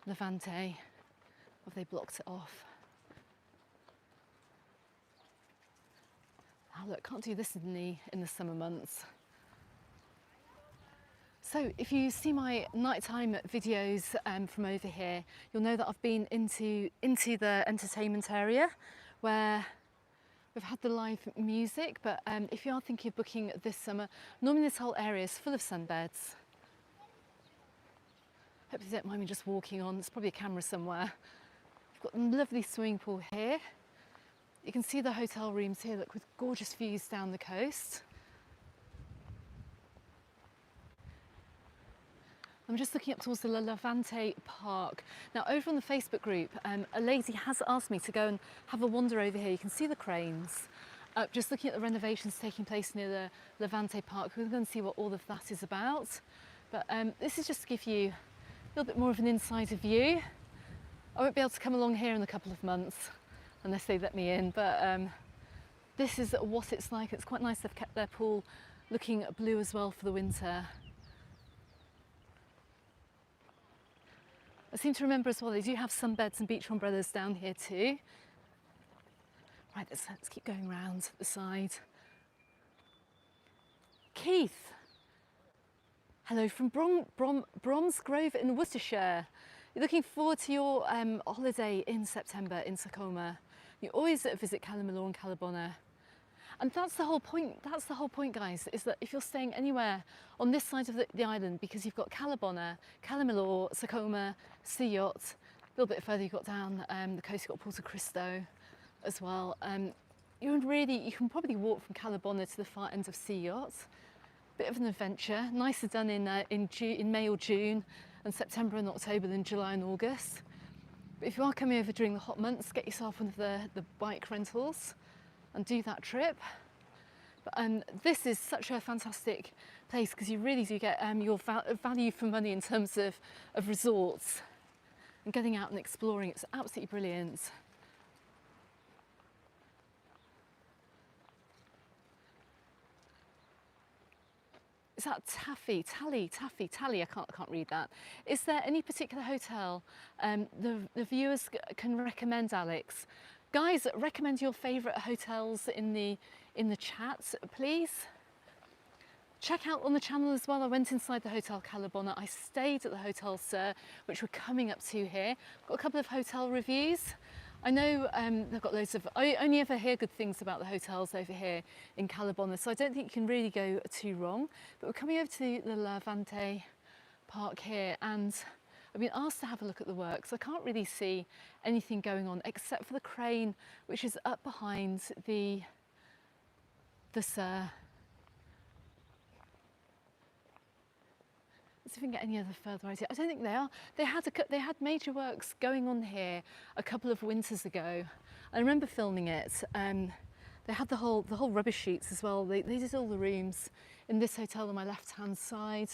Levante, or have they blocked it off? Oh look, can't do this in the summer months. So if you see my nighttime videos from over here, you'll know that I've been into the entertainment area where we've had the live music, but if you are thinking of booking this summer, normally this whole area is full of sunbeds. Hope you don't mind me just walking on, there's probably a camera somewhere. We've got a lovely swimming pool here. You can see the hotel rooms here, look, with gorgeous views down the coast. I'm just looking up towards the Levante Park. Now, over on the Facebook group, a lady has asked me to go and have a wander over here. You can see the cranes. Just looking at the renovations taking place near the Levante Park. We're going to see what all of that is about. But this is just to give you a little bit more of an insider view. I won't be able to come along here in a couple of months, unless they let me in, but this is what it's like. It's quite nice they've kept their pool looking blue as well for the winter. I seem to remember as well, they do have sunbeds and beach umbrellas down here too. Right, let's keep going round the side. Keith, hello from Bromsgrove in Worcestershire. You're looking forward to your holiday in September in Tacoma. You always visit Cala Millor and Cala Bona. And that's the whole point, guys, is that if you're staying anywhere on this side of the island, because you've got Cala Bona, Cala Millor, Tacoma, Sea Yacht, a little bit further you've got down the coast, you've got Porto Cristo as well. You can probably walk from Cala Bona to the far end of Sea Yacht. Bit of an adventure, nicer done in May or June, and September and October than July and August. But if you are coming over during the hot months, get yourself one of the bike rentals and do that trip. But this is such a fantastic place because you really do get your value for money in terms of resorts and getting out and exploring. It's absolutely brilliant. Is that Tally? I can't read that. Is there any particular hotel the viewers can recommend, Alex? Guys, recommend your favourite hotels in the chat, please. Check out on the channel as well. I went inside the Hotel Cala Bona. I stayed at the Hotel Sir, which we're coming up to here. Got a couple of hotel reviews. I know they've got loads of, I only ever hear good things about the hotels over here in Cala Bona, so I don't think you can really go too wrong. But we're coming over to the Levante Park here, and I've been asked to have a look at the works. I can't really see anything going on except for the crane, which is up behind the Sir. Let's see if we can get any other further idea. I don't think they are. They had major works going on here a couple of winters ago. I remember filming it. They had the whole rubbish sheets as well. They did all the rooms in this hotel on my left-hand side.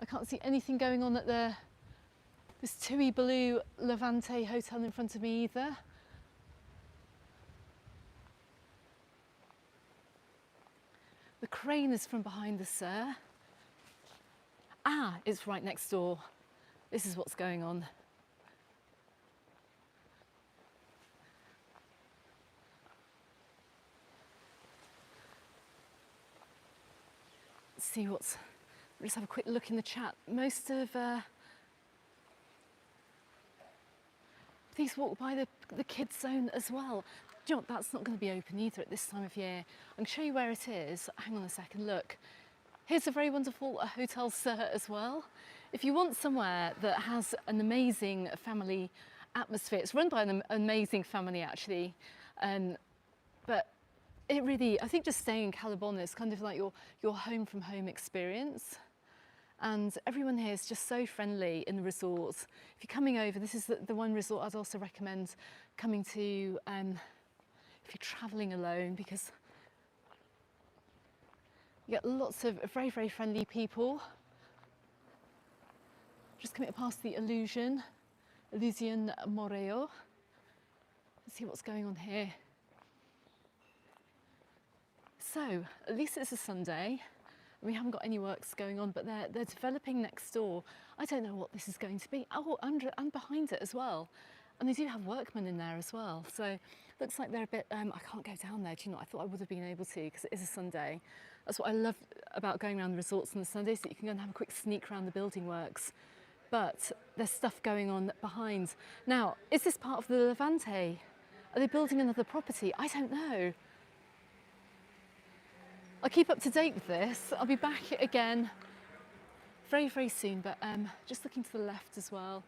I can't see anything going on at this Tui Blue Levante hotel in front of me either. The crane is from behind the Sir. Ah, it's right next door. This is what's going on. Let's see let's just have a quick look in the chat. Most of these walk by the kids zone as well. Do you know what? That's not going to be open either at this time of year. I can show you where it is. Hang on a second, look. Here's a very wonderful Hotel Sir as well. If you want somewhere that has an amazing family atmosphere, it's run by an amazing family actually, but it really, I think just staying in Cala Bona is kind of like your home from home experience. And everyone here is just so friendly in the resort. If you're coming over, this is the one resort I'd also recommend coming to if you're traveling alone, because you get lots of very, very friendly people. Just coming past the Illusion Moreo. Let's see what's going on here. So, at least it's a Sunday. We haven't got any works going on, but they're developing next door. I don't know what this is going to be. Oh, and behind it as well. And they do have workmen in there as well. So, looks like they're a bit, I can't go down there. Do you know, I thought I would have been able to because it is a Sunday. That's what I love about going around the resorts on the Sundays, that you can go and have a quick sneak around the building works. But there's stuff going on behind. Now, is this part of the Levante? Are they building another property? I don't know. I'll keep up to date with this. I'll be back again very, very soon, but just looking to the left as well.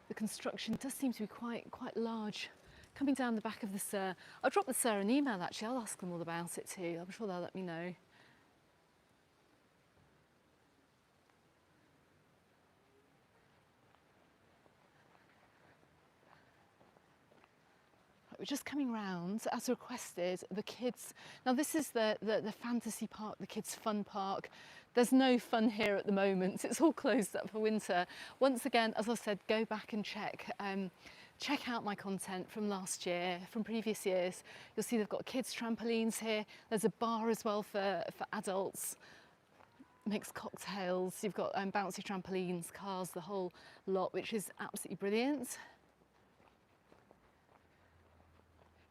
The construction does seem to be quite large. Coming down the back of the Sir. I'll drop the Sir an email actually, I'll ask them all about it too. I'm sure they'll let me know. We're just coming round, as requested, the kids. Now this is the fantasy park, the kids fun park. There's no fun here at the moment. It's all closed up for winter. Once again, as I said, go back and check check out my content from last year, from previous years. You'll see they've got kids trampolines here. There's a bar as well for adults. Mixed cocktails. You've got bouncy trampolines, cars, the whole lot, which is absolutely brilliant.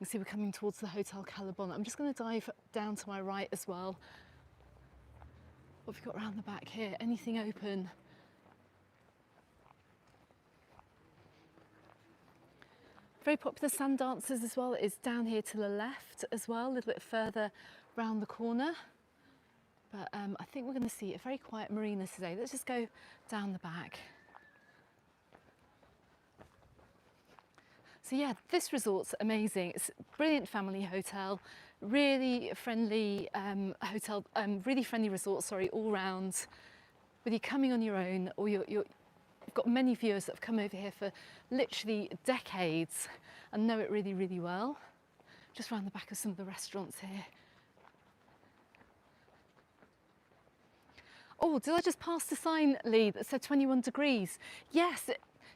You can see we're coming towards the Hotel Cala Bona. I'm just going to dive down to my right as well. What have we got around the back here? Anything open? Very popular sand dancers as well is down here to the left as well, a little bit further round the corner. But I think we're going to see a very quiet marina today. Let's just go down the back. So yeah, this resort's amazing. It's a brilliant family hotel, really friendly hotel, really friendly resort, sorry, all round. Whether you're coming on your own or you've got many viewers that have come over here for literally decades and know it really, really well. Just round the back of some of the restaurants here. Oh, did I just pass the sign, Lee, that said 21 degrees? Yes.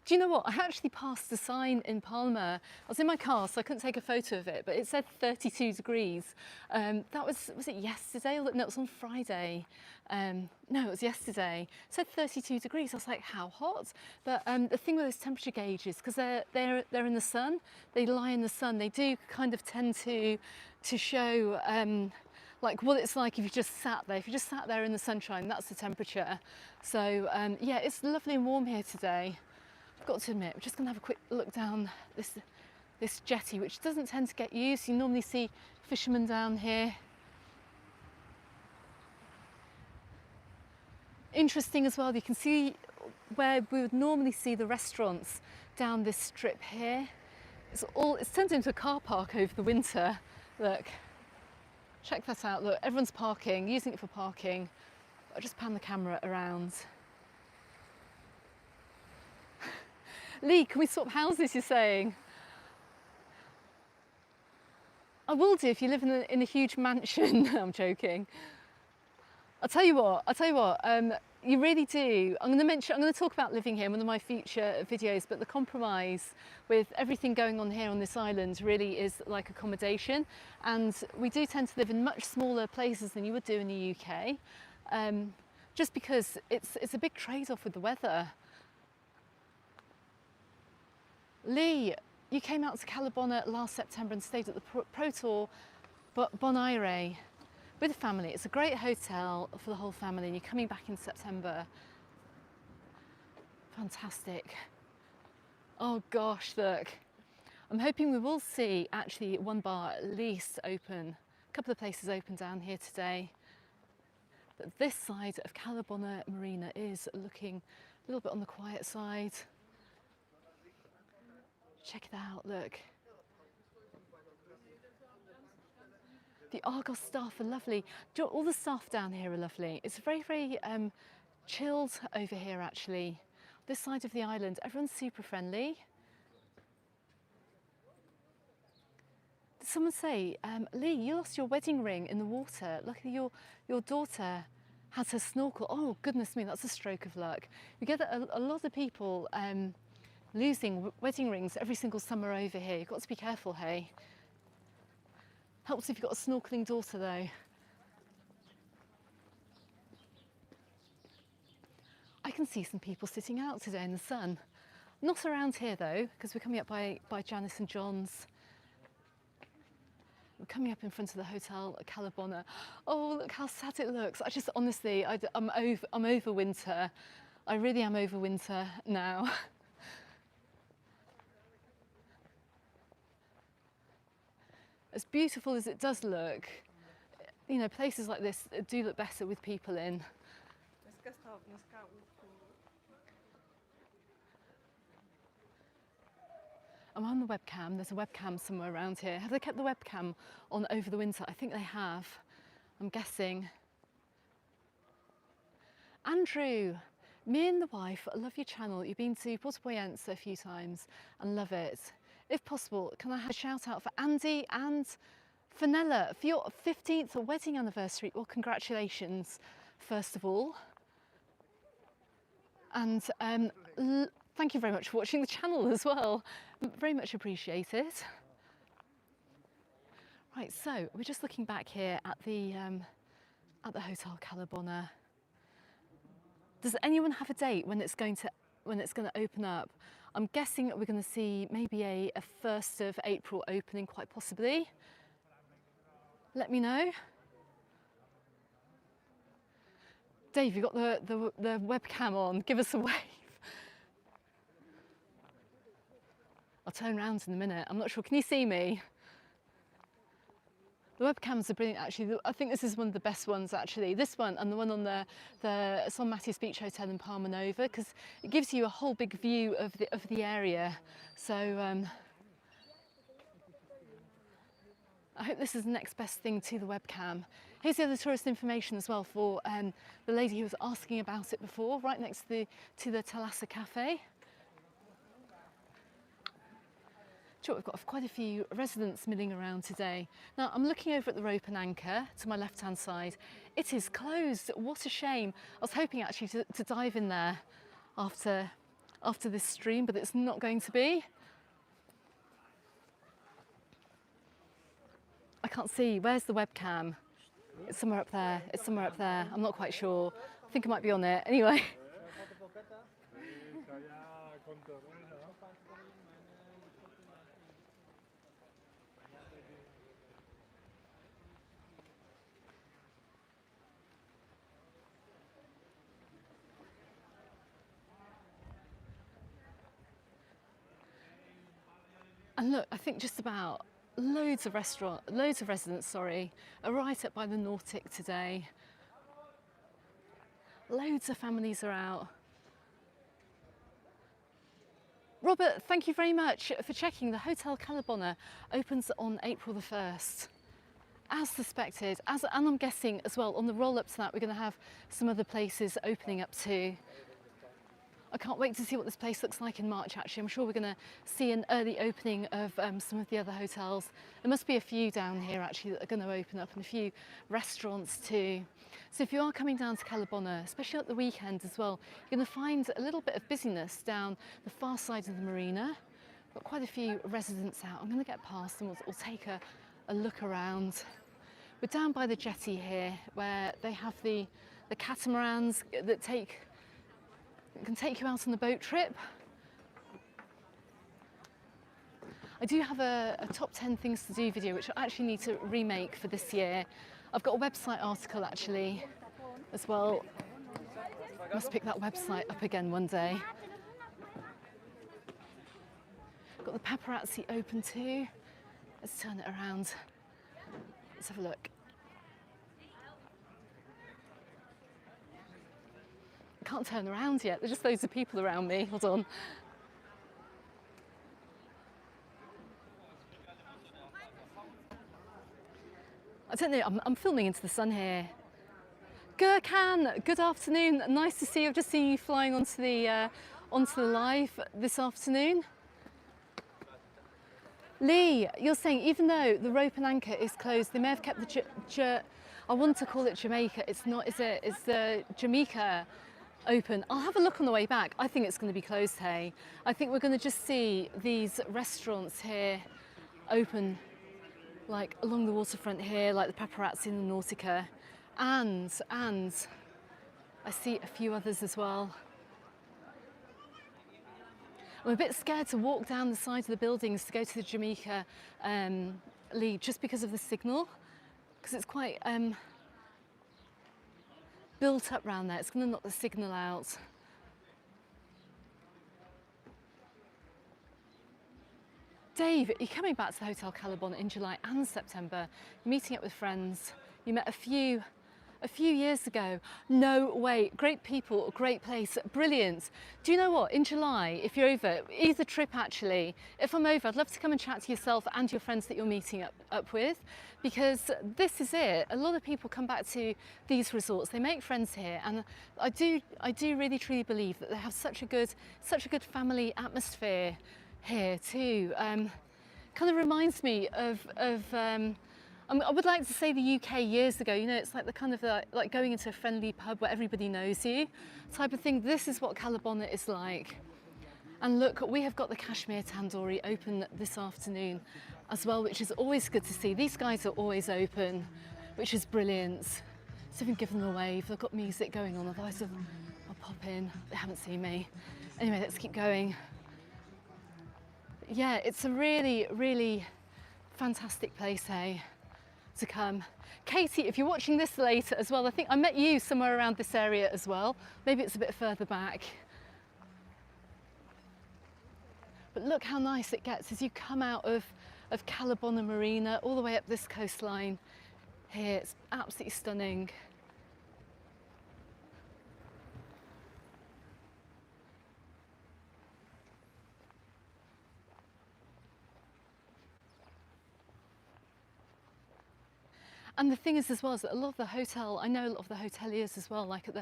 Do you know what? I actually passed the sign in Palma. I was in my car, so I couldn't take a photo of it, but it said 32 degrees. That was it yesterday? No, it was on Friday. No, it was yesterday. It said 32 degrees. I was like, how hot? But the thing with those temperature gauges, because they're in the sun, they lie in the sun, they do kind of tend to show like what it's like if you just sat there. If you just sat there in the sunshine, that's the temperature. So yeah, it's lovely and warm here today. I've got to admit, we're just going to have a quick look down this jetty, which doesn't tend to get used. You normally see fishermen down here. Interesting as well, you can see where we would normally see the restaurants down this strip here. It's turned into a car park over the winter. Look, check that out. Look, everyone's parking, using it for parking. I'll just pan the camera around. Lee, can we swap houses, you're saying? I will do if you live in a huge mansion. I'm joking. I'll tell you what, you really do. I'm going to talk about living here in one of my future videos, but the compromise with everything going on here on this island really is like accommodation. And we do tend to live in much smaller places than you would do in the UK, just because it's a big trade-off with the weather. Lee, you came out to Cala Bona last September and stayed at the Pro Tour Bonaire with a family. It's a great hotel for the whole family, and you're coming back in September. Fantastic. Oh gosh, look. I'm hoping we will see actually one bar at least open. A couple of places open down here today. But this side of Cala Bona Marina is looking a little bit on the quiet side. Check it out, look. The Argos staff are lovely. All the staff down here are lovely. It's very, very chilled over here actually. This side of the island, everyone's super friendly. Did someone say, Lee, you lost your wedding ring in the water. Luckily your daughter has her snorkel. Oh goodness me, that's a stroke of luck. You get a lot of people losing wedding rings every single summer over here. You've got to be careful, hey? Helps if you've got a snorkeling daughter though. I can see some people sitting out today in the sun. Not around here though, because we're coming up by Janice and John's. We're coming up in front of the hotel at Cala Bona. Oh, look how sad it looks. Honestly, I'm over winter. I really am over winter now. As beautiful as it does look, you know, places like this do look better with people in. I'm on the webcam. There's a webcam somewhere around here. Have they kept the webcam on over the winter? I think they have. I'm guessing. Andrew, me and the wife love your channel. You've been to Porto Poyense a few times and love it. If possible, can I have a shout out for Andy and Fenella for your 15th wedding anniversary? Well, congratulations, first of all. And thank you very much for watching the channel as well. Very much appreciated. Right, so we're just looking back here at the Hotel Cala Bona. Does anyone have a date when it's going to open up? I'm guessing that we're going to see maybe a 1st of April opening, quite possibly. Let me know. Dave, you've got the webcam on. Give us a wave. I'll turn around in a minute. I'm not sure. Can you see me? The webcams are brilliant, actually. I think this is one of the best ones, actually. This one and the one on the San Mattias Beach Hotel in Palma Nova, because it gives you a whole big view of the area. So I hope this is the next best thing to the webcam. Here's the other tourist information as well for the lady who was asking about it before, right next to the Thalassa Cafe. Sure, we've got quite a few residents milling around today. Now, I'm looking over at the rope and anchor to my left-hand side. It is closed. What a shame. I was hoping actually to dive in there after this stream, but it's not going to be. I can't see. Where's the webcam? It's somewhere up there. It's somewhere up there. I'm not quite sure. I think I might be on it. Anyway. And look, I think just about loads of residents, are right up by the Nautic today. Loads of families are out. Robert, thank you very much for checking. The Hotel Cala Bona opens on April the 1st. As suspected, and I'm guessing as well, on the roll-up to that, we're going to have some other places opening up too. I can't wait to see what this place looks like in March, actually. I'm sure we're going to see an early opening of some of the other hotels. There must be a few down here, actually, that are going to open up, and a few restaurants too. So if you are coming down to Cala Bona, especially at the weekend as well, you're going to find a little bit of busyness down the far side of the marina. Got quite a few residents out. I'm going to get past and we'll take a look around. We're down by the jetty here, where they have the catamarans that can take you out on the boat trip. I do have a top 10 things to do video, which I actually need to remake for this year. I've got a website article actually as well. Must pick that website up again one day. Got the paparazzi open too. Let's turn it around. Let's have a look. I can't turn around yet. There's just loads of people around me. Hold on. I don't know, I'm filming into the sun here. Gurkhan, good afternoon. Nice to see you. I've just seen you flying onto the live this afternoon. Lee, you're saying even though the rope and anchor is closed, they may have kept the I want to call it Jamaica. It's not, is it? It's the Jamaica open. I'll have a look on the way back. I think it's going to be closed, hey. I think we're going to just see these restaurants here open, like along the waterfront here, like the paparazzi and the Nautica, and I see a few others as well. I'm a bit scared to walk down the side of the buildings to go to the Jamaica lead, just because of the signal, because it's quite built up round there. It's going to knock the signal out. Dave, you're coming back to the Hotel Cala Bona in July and September. You're meeting up with friends. You met a few years ago. No way. Great people, great place, brilliant. Do you know what? In July, if you're over, either trip actually, if I'm over, I'd love to come and chat to yourself and your friends that you're meeting up with, because this is it. A lot of people come back to these resorts. They make friends here, and I do really truly believe that they have such a good family atmosphere here too. Kind of reminds me of I would like to say the UK years ago. You know, it's like the kind of like going into a friendly pub where everybody knows you type of thing. This is what Cala Bona is like. And look, we have got the Kashmir Tandoori open this afternoon as well, which is always good to see. These guys are always open, which is brilliant. So even give them a wave. They've got music going on, otherwise I'll pop in. They haven't seen me. Anyway, let's keep going. Yeah, it's a really, really fantastic place, to come. Katie, if you're watching this later as well, I think I met you somewhere around this area as well. Maybe it's a bit further back. But look how nice it gets as you come out of Cala Bona Marina all the way up this coastline here. It's absolutely stunning. And the thing is as well is that a lot of the hotel, I know a lot of the hoteliers as well, like at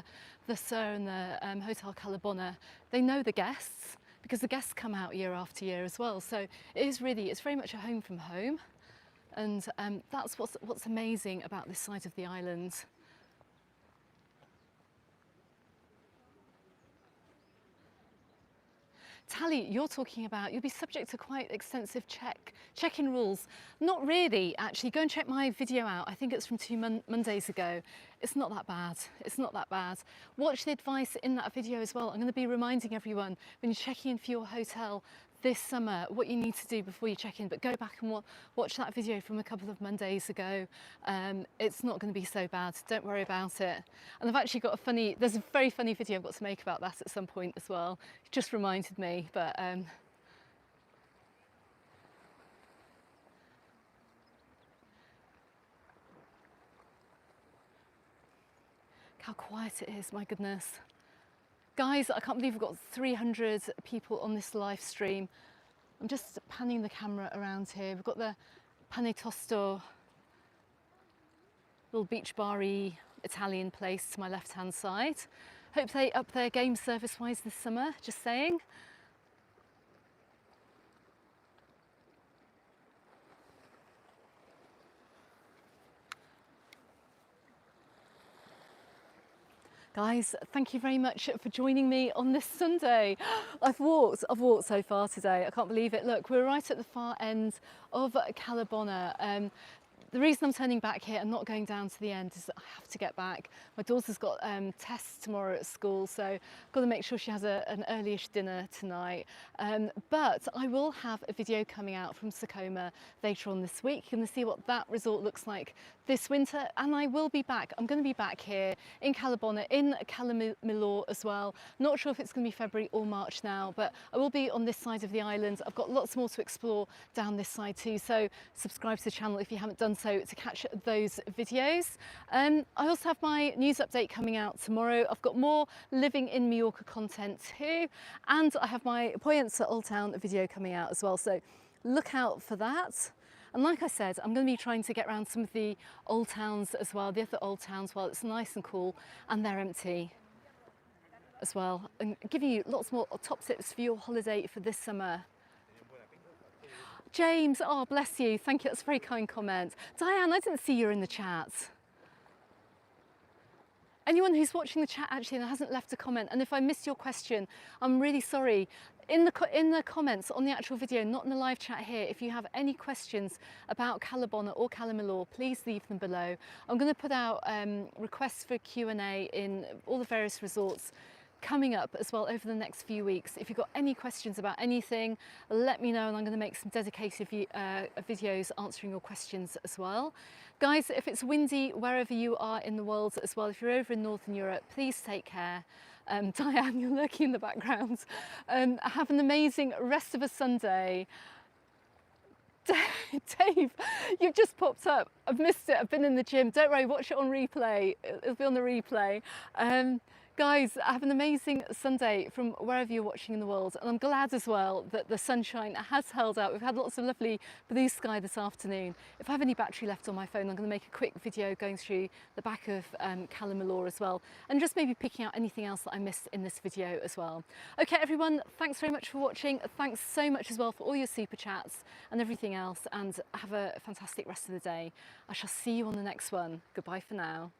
the Sir and the Hotel Cala Bona, they know the guests because the guests come out year after year as well. So it's very much a home from home. And that's what's amazing about this side of the island. Tally, you're talking about you'll be subject to quite extensive check-in rules. Not really, actually. Go and check my video out. I think it's from 2 Mondays ago. It's not that bad. It's not that bad. Watch the advice in that video as well. I'm going to be reminding everyone when you're checking in for your hotel this summer what you need to do before you check in, but go back and watch that video from a couple of Mondays ago. It's not going to be so bad, don't worry about it. And I've actually got there's a very funny video I've got to make about that at some point as well. It just reminded me, but how quiet it is, my goodness. Guys, I can't believe we've got 300 people on this live stream. I'm just panning the camera around here. We've got the Pane Tosto, little beach bar-y Italian place to my left-hand side. Hope they up their game service-wise this summer, just saying. Guys, thank you very much for joining me on this Sunday. I've walked so far today. I can't believe it. Look, we're right at the far end of Cala Bona. The reason I'm turning back here and not going down to the end is that I have to get back. My daughter's got tests tomorrow at school, so I've got to make sure she has an earlyish dinner tonight. But I will have a video coming out from Sakoma later on this week. You're going to see what that resort looks like this winter, and I will be back. I'm going to be back here in Cala Bona, in Cala Millor as well. Not sure if it's going to be February or March now, but I will be on this side of the island. I've got lots more to explore down this side too, so subscribe to the channel if you haven't done so to catch those videos. I also have my news update coming out tomorrow. I've got more living in Mallorca content too, and I have my Poyensa Old Town video coming out as well, so look out for that. And like I said, I'm going to be trying to get around some of the old towns as well, the other old towns while it's nice and cool and they're empty as well, and giving you lots more top tips for your holiday for this summer. James, oh bless you, thank you, that's a very kind comment. Diane, I didn't see you in the chat. Anyone who's watching the chat actually and hasn't left a comment, and if I missed your question, I'm really sorry. In the comments on the actual video, not in the live chat here, if you have any questions about Cala Bona or Cala Millor, please leave them below. I'm going to put out requests for Q&A in all the various resorts coming up as well over the next few weeks. If you've got any questions about anything, let me know, and I'm going to make some dedicated videos answering your questions as well. Guys, if it's windy wherever you are in the world as well, if you're over in Northern Europe, please take care. Diane, you're lurking in the background. Have an amazing rest of a Sunday. Dave, you've just popped up. I've missed it. I've been in the gym. Don't worry, watch it on replay. It'll be on the replay. Guys, have an amazing Sunday from wherever you're watching in the world. And I'm glad as well that the sunshine has held out. We've had lots of lovely blue sky this afternoon. If I have any battery left on my phone, I'm going to make a quick video going through the back of Cala Millor as well, and just maybe picking out anything else that I missed in this video as well. Okay, everyone, thanks very much for watching. Thanks so much as well for all your super chats and everything else, and have a fantastic rest of the day. I shall see you on the next one. Goodbye for now.